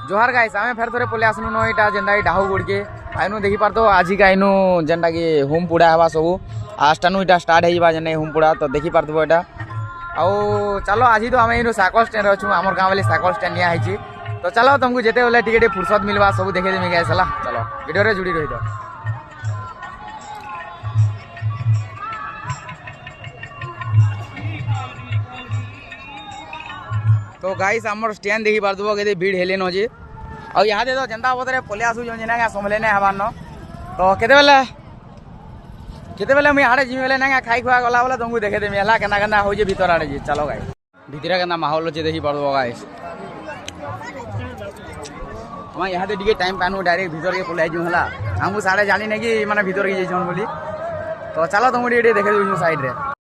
जोहार गाइस आमे फेर थोड़े पले आसनु न इटा जेंदा डाहू गुड़ के आइनु देखि पार तो आज का आइनु जेंदा कि होम पुड़ा हवा सब आस्टानु इटा स्टार्ट हेइबा जेने होम पुड़ा तो देखि पार दबो एटा आउ चलो आज तो आमे इनु साइकल स्टैंड अछु हमर गांव वाले साइकल स्टैंड निया हिची तो चलो तुमको जेते बेले टिके फुर्सत मिलवा सब देखे देमी गाइस हला चलो वीडियो रे जुड़ी रही तो तो गाइस हमर स्टैंड देखि पार दबो के भीड़ हेले न जे आ यहाँ दे तो जनता बतरे पले आसु जो जेना समले ने हबार न तो केते बेले मुई आड़े जिमी बेले ना खाई खुआ गला बोले तुमको देखे देमी हला केना केना हो जे भीतर आड़े जी चलो गाइस भीतर केना माहौल जे देखि पार दबो गाइस हम यहाँ दे टिके टाइम पानु डायरेक्ट भीतर के पले आजु हला हमहु साड़े जानी ने कि माने भीतर के जइछन बोली तो चलो तुमको देखे देउ साइड रे